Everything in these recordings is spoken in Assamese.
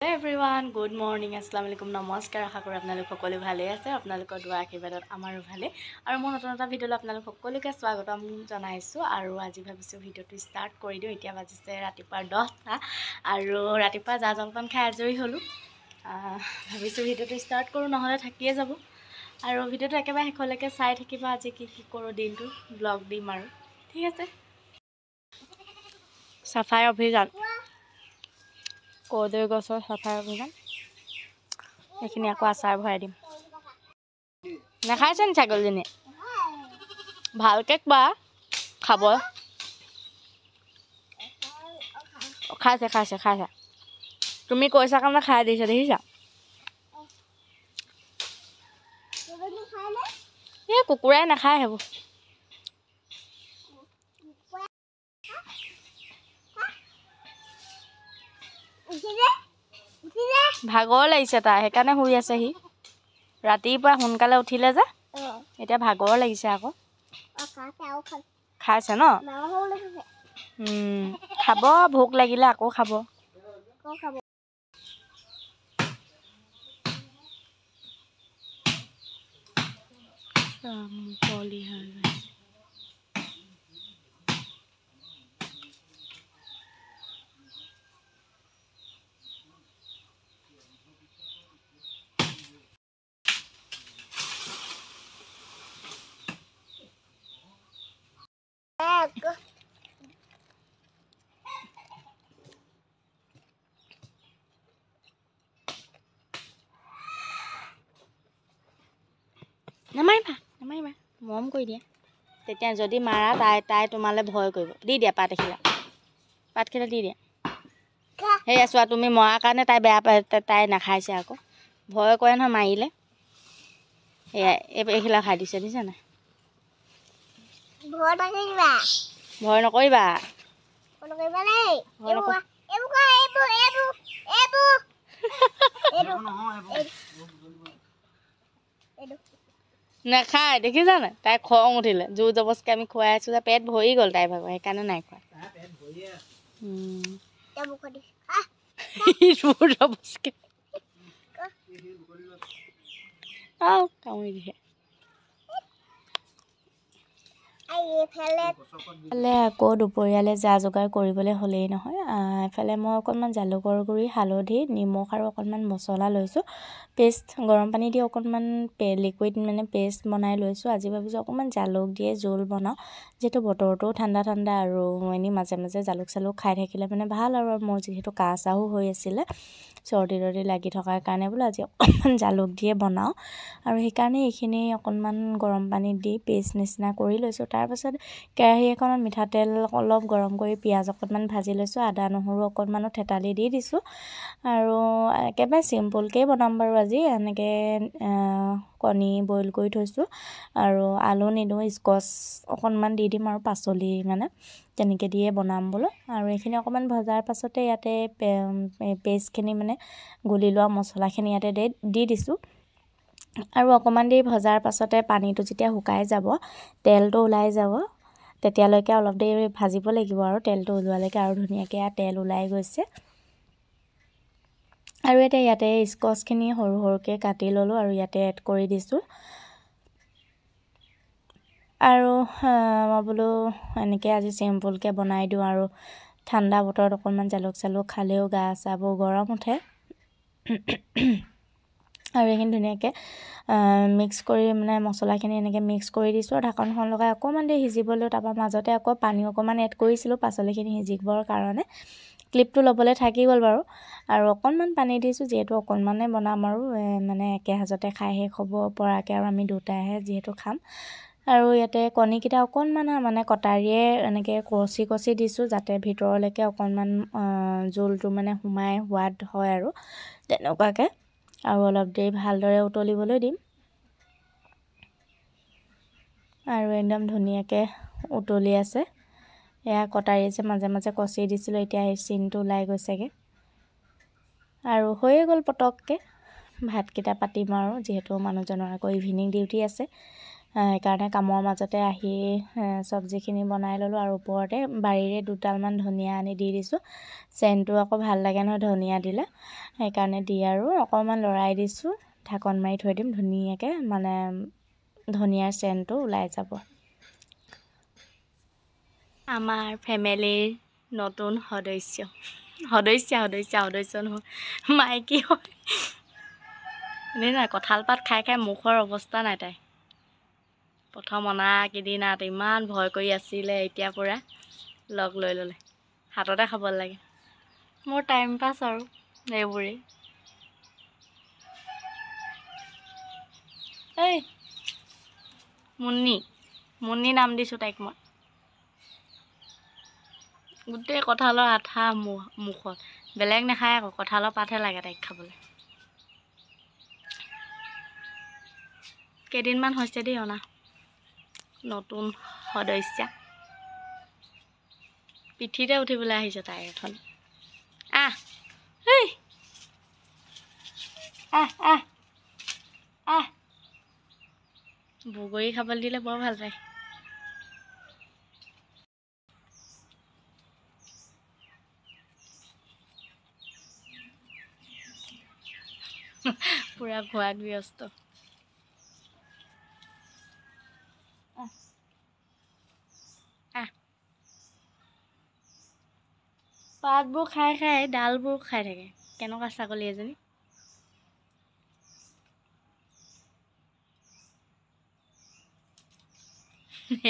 Hello everyone, good morning, assalamu alaikum, namaskar, আশা কৰো আপোনালোক সকলো ভালে আছে, আপোনালোকৰ দোৱা আশীৰ্বাদত আমাৰো ভালে আৰু মই নতুন এটা ভিডিঅ'লৈ আপোনালোক সকলোকে স্বাগতম জনাইছো আৰু আজি ভাবিছো ভিডিঅ'টো ষ্টাৰ্ট কৰি দিও। এতিয়া বাজিছে ৰাতিপুৱা 10টা আৰু ৰাতিপুৱা যা জলপান খাই আজৰি হলো। ভাবিছো ভিডিঅ'টো ষ্টাৰ্ট কৰো, নহলে থাকিয়ে যাব আৰু ভিডিঅ'টো একেবাৰে শেষলৈকে চাই থাকিবা। আজি কি কি কৰো দিনটো ব্লগ দিম আৰু ঠিক আছে। সাফাই অভিযান কদৈ গছৰ সাফাই অভিযান এইখিনি আকৌ আচাৰ ভৰাই দিম। নাখাইছে নি ছাগলজনীয়ে? ভালকে খোৱা, খাব। খাইছে খাইছে খাইছে, তুমি কৈছা কাৰণে খাই দিছে, দেখিছা? এই কুকুৰাই নাখায় সেইবোৰ। ভাগৰ লাগিছে তাৰ, সেইকাৰণে শুই আছে সি। ৰাতিপুৱা সোনকালে উঠিলে যে এতিয়া ভাগৰ লাগিছে আকৌ। খাইছে ন? খাব, ভোক লাগিলে আকৌ খাব। নামাৰিবা নামাৰিবা, মৰম কৰি দিয়া। তেতিয়া যদি মাৰা তাই তোমালৈ ভয় কৰিব। দি দিয়া পাত এখিলা, পাতখিলা দি দিয়া। সেয়া চোৱা, তুমি মৰাৰ কাৰণে তাই বেয়া পায়, তাই নাখাইছে আকৌ। ভয় কৰে নহয় মাৰিলে। এয়া এইখিলা খাই দিছে, দিছে নাই? ভয় নকৰিবা। নাখায়, দেখিছা নাই? তাই খং উঠিলে, জোৰ জবৰদস্তি আমি খুৱাই আছো যে পেট ভৰি গ'ল তাইৰ ভাগৰ, সেইকাৰণে নাই খোৱা। জোৰ জবৰদস্তি কামুৰি দিছে। আকৌ দুপৰীয়ালৈ যা যোগাৰ কৰিবলৈ হ'লেই নহয়। এফালে মই অকণমান জালুকৰ গুড়ি, হালধি, নিমখ আৰু অকণমান মছলা লৈছোঁ। পেষ্ট গৰম পানী দি অকণমান লিকুইড মানে পেষ্ট বনাই লৈছোঁ। আজি ভাবিছোঁ অকণমান জালুক দিয়ে জোল বনাওঁ, যিহেতু বতৰটোও ঠাণ্ডা ঠাণ্ডা আৰু এনেই মাজে মাজে জালুক চালুক খাই থাকিলে মানে ভাল আৰু মোৰ যিহেতু কাহ চাহো হৈ আছিলে, চৰ্দি তৰ্দি লাগি থকাৰ কাৰণে বোলো আজি অকণমান জালুক দিয়ে বনাওঁ আৰু সেইকাৰণে এইখিনি অকণমান গৰম পানীত দি পেষ্ট নিচিনা কৰি লৈছোঁ। তাৰপাছত কেৰাহী এখনত মিঠাতেল অলপ গৰম কৰি পিঁয়াজ অকণমান ভাজি লৈছোঁ, আদা নহৰু অকণমানো থেতালি দি দিছোঁ আৰু একেবাৰে চিম্পুলকৈ বনাম বাৰু আজি। এনেকৈ কণী বইল কৰি থৈছোঁ আৰু আলু নিদিওঁ, স্কচ অকণমান দি দিম আৰু পাচলি মানে তেনেকৈ দিয়ে বনাম বোলো। আৰু এইখিনি অকণমান ভজাৰ পাছতে ইয়াতে পেষ্টখিনি মানে গুলি লোৱা মছলাখিনি ইয়াতে দি দিছোঁ আৰু অকণমান দেৰি ভজাৰ পাছতে পানীটো যেতিয়া শুকাই যাব, তেলটো ওলাই যাব, তেতিয়ালৈকে অলপ দেৰি ভাজিব লাগিব আৰু তেলটো ওলোৱালৈকে। আৰু ধুনীয়াকৈ তেল ওলাই গৈছে আৰু এতিয়া ইয়াতে স্কচখিনি সৰু সৰুকৈ কাটি ল'লোঁ আৰু ইয়াতে এড কৰি দিছোঁ। আৰু মই বোলো এনেকৈ আজি চিম্পুলকৈ বনাই দিওঁ আৰু ঠাণ্ডা বতৰত অকণমান জালুক চালুক খালেও গা চাবোৰ গৰম উঠে। আৰু এইখিনি ধুনীয়াকৈ মিক্স কৰি মানে মছলাখিনি এনেকৈ মিক্স কৰি দিছোঁ আৰু ঢাকনখন লগাই অকণমান দেৰি সিজিবলৈ। তাৰপৰা মাজতে আকৌ পানী অকণমান এড কৰিছিলোঁ পাচলিখিনি সিজিবৰ কাৰণে। ক্লিপটো ল'বলৈ থাকি গ'ল বাৰু আৰু অকণমান পানী দিছোঁ, যিহেতু অকণমানে বনাম আৰু মানে একে সাজতে খাই শেষ হ'ব পৰাকৈ, আৰু আমি দুটাহে যিহেতু খাম। আৰু ইয়াতে কণীকেইটা অকণমান মানে কটাৰীয়ে এনেকৈ কচি কচি দিছোঁ, যাতে ভিতৰলৈকে অকণমান জোলটো মানে সোমাই সোৱাদ হয় আৰু তেনেকুৱাকৈ। আৰু অলপ দেৰি ভালদৰে উতলিবলৈ দিম আৰু একদম ধুনীয়াকৈ উতলি আছে। এয়া কটাৰী যে মাজে মাজে কচি দিছিলোঁ, এতিয়া এই চিনটো ওলাই গৈছেগৈ আৰু হৈয়ে গ'ল পটককৈ। ভাতকেইটা পাতিম আৰু, যিহেতু মানুহজনৰ আকৌ ইভিনিং ডিউটি আছে, সেইকাৰণে কামৰ মাজতে আহি চব্জিখিনি বনাই ল'লোঁ আৰু ওপৰতে বাৰীৰে দুডালমান ধনিয়া আনি দি দিছোঁ। চেণ্টটো আকৌ ভাল লাগে নহয় ধনিয়া দিলে, সেইকাৰণে দি আৰু অকণমান লৰাই দিছোঁ। ঢাকন মাৰি থৈ দিম, ধুনীয়াকৈ মানে ধনিয়াৰ চেণ্টটো ওলাই যাব। আমাৰ ফেমিলিৰ নতুন সদস্য নহয়, মাইকী হয়। এনেই নাই, কঁঠাল পাত খাই খাই মুখৰ অৱস্থা নাই তাই। প্ৰথম অনা কেইদিনাত ইমান ভয় কৰি আছিলে, এতিয়া পূৰা লগ লৈ ল'লে, হাততে খাব লাগে। মোৰ টাইম পাছ আৰু এইবোৰেই। এই মুন্নি নাম দিছোঁ তাইক মই। গোটেই কঁঠালৰ আঠা মুখত, বেলেগ নাখায় আকৌ, কঁঠালৰ পাতহে লাগে তাইক খাবলৈ। কেইদিনমান হৈছে দেই অনা, নতুন সদস্যা। পিঠিতে উঠিবলৈ আহিছে তাই এখন। আহ আহ আহ আহ বগৰী খাবলৈ দিলে বৰ ভাল পায়। পুৰা খোৱাত ব্যস্ত। পাতবোৰ খাই খাই ডালবোৰ খাই থাকে, কেনেকুৱা ছাগলী এজনী।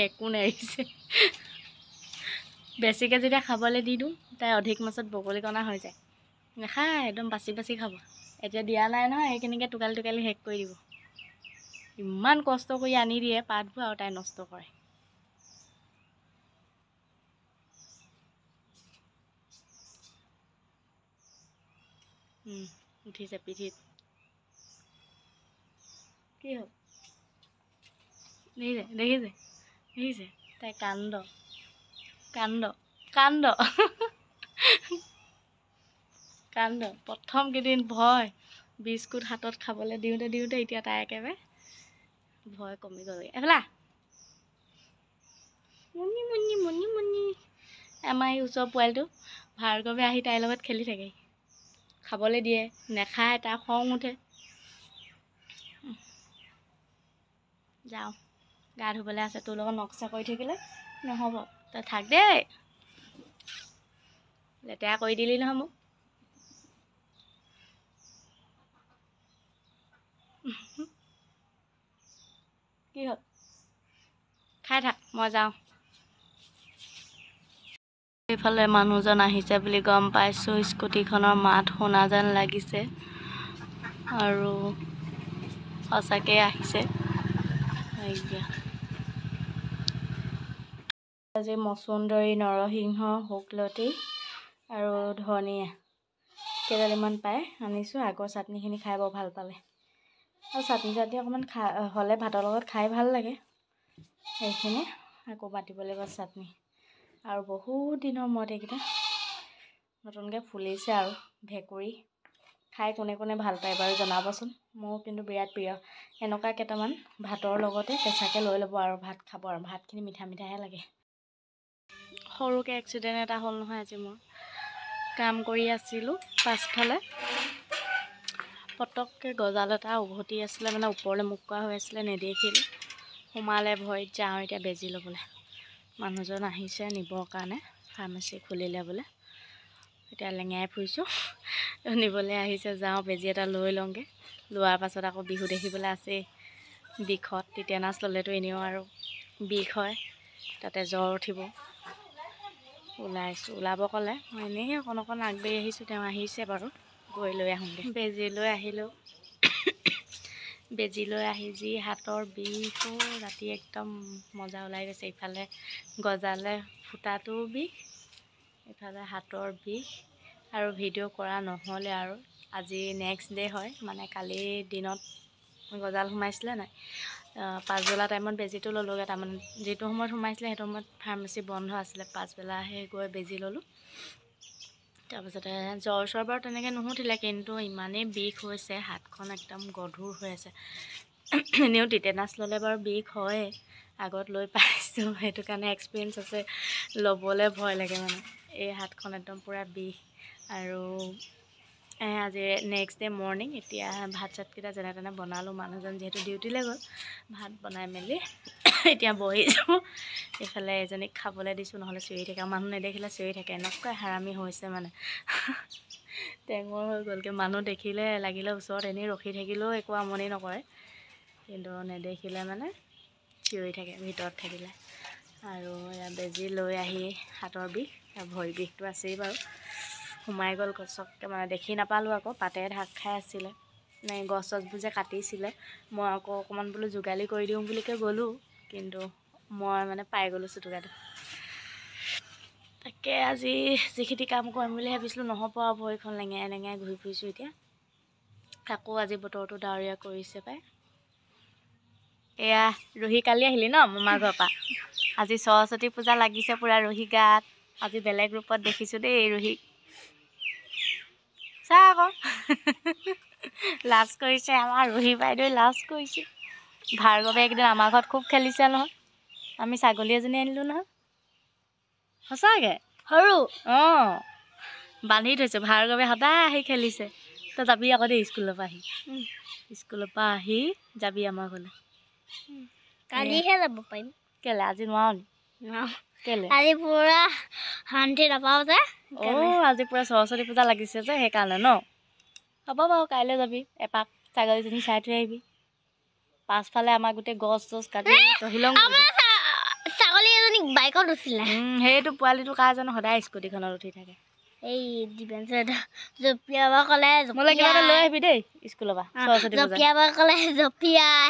একো নেৰিছে। বেছিকৈ যেতিয়া খাবলৈ দি দিওঁ, তাই অধিক মাছত বগলী কণা হৈ যায়। নাখায়, একদম বাচি বাচি খাব। এতিয়া দিয়া নাই নহয়, সেইখিনিকে টোকালি টোকালি শেষ কৰি দিব। ইমান কষ্ট কৰি আনি দিয়ে পাতবোৰ, আৰু তাই নষ্ট কৰে। উঠিছে পিঠিত। কি হ'ল? দেখিছে তাই কাণ্ড। প্ৰথম কেইদিন ভয়, বিস্কুট হাতত খাবলৈ দিওঁতে এতিয়া তাই একেবাৰে ভয় কমি গ'ল। এফালে মুন্নি। আমাৰ এই ওচৰৰ পোৱালিটো ভাৰ্গৱে আহি তাইৰ লগত খেলি থাকে, খাবলৈ দিয়ে, নেখায়, তাৰ খং উঠে। যাওঁ, গা ধুবলৈ আছে, তোৰ লগত নক্সা কৰি থাকিলে নহ'ব, তই থাক দেই, লেতেৰা কৰি দিলি নহয় মোক। কি হ'ল? খাই থাক, মই যাওঁ। এইফালে মানুহজন আহিছে বুলি গম পাইছোঁ, স্কুটিখনৰ মাত শুনা যেন লাগিছে, আৰু সঁচাকৈ আহিছে। আজি মচুন্দৰী, নৰসিংহ, শুকলতি আৰু ধনিয়া কেইডালমান পাই আনিছোঁ। আগৰ চাটনিখিনি খাই বৰ ভাল পালে, আৰু চাটনি অকণমান হ'লে ভাতৰ লগত খাই ভাল লাগে। সেইখিনি আকৌ বাটিব লাগিব চাটনি। আৰু বহুত দিনৰ মূৰত এইকেইটা নতুনকৈ ফুলিছে, আৰু ভেকুৰী খাই কোনে কোনে ভাল পায় বাৰু জনাবচোন। মোৰ কিন্তু বিৰাট প্ৰিয়। এনেকুৱা কেইটামান ভাতৰ লগতে কেঁচাকৈ লৈ ল'ব আৰু ভাত খাব, আৰু ভাতখিনি মিঠা মিঠাহে লাগে। সৰুকৈ এক্সিডেণ্ট এটা হ'ল নহয় আজি। মই কাম কৰি আছিলোঁ পাছফালে, পটককৈ গজাল এটা উভতি আছিলে, মানে ওপৰলৈ মুখ কৰা হৈ আছিলে, নেদেখিলোঁ, সোমালে ভৰিত। যাওঁ এতিয়া বেজি ল'বলৈ। মানুহজন আহিছে নিবৰ কাৰণে, ফাৰ্মাচী খুলিলে বোলে, এতিয়া লেঙাই ফুৰিছোঁ, নিবলৈ আহিছে। যাওঁ বেজি এটা লৈ লওঁগৈ, লোৱাৰ পাছত আকৌ বিহু দেখিবলৈ আছেই। বিষত টিটেনাছ ল'লেতো এনেও আৰু বিষ হয়, তাতে জ্বৰ উঠিব। ওলাব ক'লে, মই এনেই অকণ আগবাঢ়ি আহিছোঁ, তেওঁ আহিছে বাৰু, গৈ লৈ আহোঁগৈ। বেজি লৈ আহিলোঁ। বেজি লৈ আহি যি হাতৰ বিষ, ৰাতি একদম মজা ওলাই গৈছে। ইফালে গজালে ফুটাটোও বিষ, ইফালে হাতৰ বিষ, আৰু ভিডিঅ' কৰা নহ'লে। আৰু আজি নেক্সট ডে' হয়, মানে কালি দিনত গজাল সোমাইছিলে নাই, পাছবেলা টাইমত বেজীটো ল'লোঁগৈ। তাৰমানে যিটো সময়ত সোমাইছিলে সেইটো সময়ত ফাৰ্মাচী বন্ধ আছিলে, পাছবেলাহে গৈ বেজি ল'লোঁ। তাৰপিছতে জ্বৰ বাৰু তেনেকৈ নুঠিলে, কিন্তু ইমানেই বিষ হৈছে, হাতখন একদম গধুৰ হৈ আছে। এনেও টিটেনাছ ল'লে বাৰু বিষ হয়, আগত লৈ পাইছোঁ, সেইটো কাৰণে এক্সপিৰিয়েঞ্চ আছে, ল'বলৈ ভয় লাগে মানে। এই হাতখন একদম পূৰা বিষ। আৰু আজি নেক্সট ডে মৰ্ণিং, এতিয়া ভাত চাতকেইটা যেনে তেনে বনালোঁ, মানুহজন যিহেতু ডিউটিলৈ গ'ল, ভাত বনাই মেলি এতিয়া বহিছোঁ। এইফালে এজনীক খাবলৈ দিছোঁ, নহ'লে চিঞৰি থাকে, মানুহ নেদেখিলে চিঞৰি থাকে, এনেকুৱা হাৰামি হৈছে মানে। টেঙৰ হৈ গ'লগৈ, মানুহ দেখিলে লাগিলে ওচৰত এনেই ৰখি থাকিলেও একো আমনি নকৰে, কিন্তু নেদেখিলে মানে চিঞৰি থাকে ভিতৰত থাকিলে। আৰু এয়া বেজী লৈ আহি হাতৰ বিষ, ভৰি বিষটো আছেই বাৰু, সোমাই গ'ল গছককৈ মানে, দেখি নাপালোঁ আকৌ, পাতে ঢাক খাই আছিলে, গছ চছবোৰ যে কাটিছিলে, মই আকৌ অকণমান বোলো যোগালি কৰি দিওঁ বুলিকৈ গ'লোঁ, কিন্তু মই মানে পাই গ'লোঁ চুটুকাটো। তাকে আজি যিখিনি কাম কৰিম বুলি ভাবিছিলোঁ নহ'ব আৰু, ভৰিখন লেঙেৰাই লেঙেৰাই ঘূৰি ফুৰিছোঁ এতিয়া। আকৌ আজি বতৰটো ডাৱৰীয়া কৰিছে পাই। এয়া ৰহি কালি আহিলি ন মামাৰ ঘৰৰ পৰা, আজি সৰস্বতী পূজা লাগিছে পূৰা ৰহি গাত। আজি বেলেগ ৰূপত দেখিছোঁ দেই ৰহিক, চা আকৌ। লাজ কৰিছে আমাৰ ৰহি বাইদেৱে, লাজ কৰিছে। ভাৰ্গৱে এইকেইদিন আমাৰ ঘৰত খুব খেলিছে নহয়, আমি ছাগলী এজনী আনিলোঁ নহয়, সঁচাকৈ সৰু। অঁ, বান্ধি থৈছোঁ, ভাৰ্গৱে সদায় আহি খেলিছে। তই যাবি আকৌ দেই স্কুলৰ পৰা আহি, স্কুলৰ পৰা আহি যাবি আমাৰ ঘৰলৈ। কালিহে যাব পাৰিম। কেলে আজি নোৱাৰো নি? কেলে? আজি পুৰা শান্তি নাপাওঁ যে। অঁ, আজি পুৰা সৰস্বতী পূজা লাগিছে যে সেইকাৰণে ন। হ'ব বাৰু, কাইলৈ যাবি এপাক, ছাগলীজনী চাই থৈ আহিবি। পাছফালে আমাৰ গোটেই গছ চছ কাটি তহিলং। ছাগলী এজনী বাইকত উঠিলে। সেইটো পোৱালিটো কাৰ জানো, সদায় স্কুটিখনত উঠি থাকে। এই দিবেঞ্চৰ জঁপিয়াব ক'লে মোলৈ কিবা এটা লৈ আহিবি দেই স্কুলৰ পৰা, সৰস্বতী পূজা। জঁপিয়াব ক'লে জঁপিয়াই,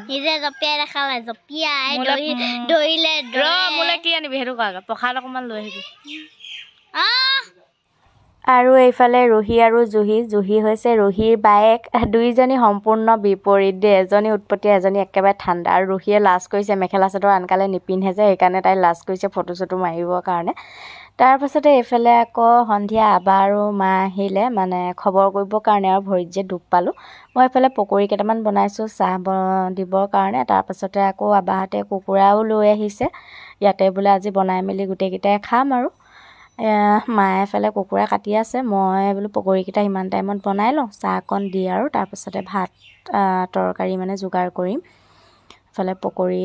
নিজে জঁপিয়াই দেখালে, জঁপিয়াই দৌৰিলে। মোলৈ কি আনিবি সেইটো কোৱা, প্ৰসাদ অকণমান লৈ আহিবি। আৰু এইফালে ৰহি আৰু জুহি হৈছে ৰহিৰ বায়েক, দুইজনী সম্পূৰ্ণ বিপৰীত দেই, এজনী উৎপতীয়া এজনী একেবাৰে ঠাণ্ডা। আৰু ৰহিয়ে লাজ কৰিছে, মেখেলা চাদৰ আনকালে নিপিন্ধে যে, সেইকাৰণে তাই লাজ কৰিছে ফটো চটো মাৰিবৰ কাৰণে। তাৰপাছতে এইফালে আকৌ সন্ধিয়া আবা আৰু মা আহিলে মানে খবৰ কৰিবৰ কাৰণে, আৰু ভৰিত যে দুখ পালোঁ। মই এইফালে পকৰি কেইটামান বনাইছোঁ চাহ দিবৰ কাৰণে। তাৰপাছতে আকৌ আবাহঁতে কুকুৰাও লৈ আহিছে, ইয়াতে বোলে আজি বনাই মেলি গোটেইকেইটাই খাম আৰু। মায়ে এফালে কুকুৰা কাটি আছে, মই বোলো পকৰিকেইটা ইমান টাইমত বনাই লওঁ, চাহ অকণ দি আৰু তাৰপাছতে ভাত তৰকাৰী মানে যোগাৰ কৰিম। এইফালে পকৰি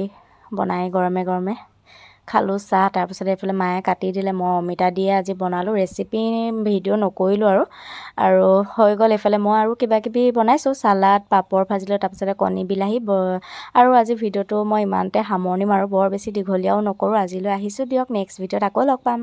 বনাই গৰমে গৰমে খালোঁ চাহ। তাৰপিছতে এইফালে মায়ে কাটি দিলে, মই অমিতা দিয়ে আজি বনালোঁ, ৰেচিপি ভিডিঅ' নকৰিলোঁ আৰু হৈ গ'ল। এইফালে মই আৰু কিবাকিবি বনাইছোঁ, চালাড পাপৰ ভাজিলোঁ, তাৰপিছতে কণী বিলাহী। আৰু আজি ভিডিঅ'টো মই ইমানতে সামৰণি মাৰোঁ, বৰ বেছি দীঘলীয়াও নকৰোঁ আজিলৈ, আহিছোঁ দিয়ক, নেক্সট ভিডিঅ'ত আকৌ লগ পাম।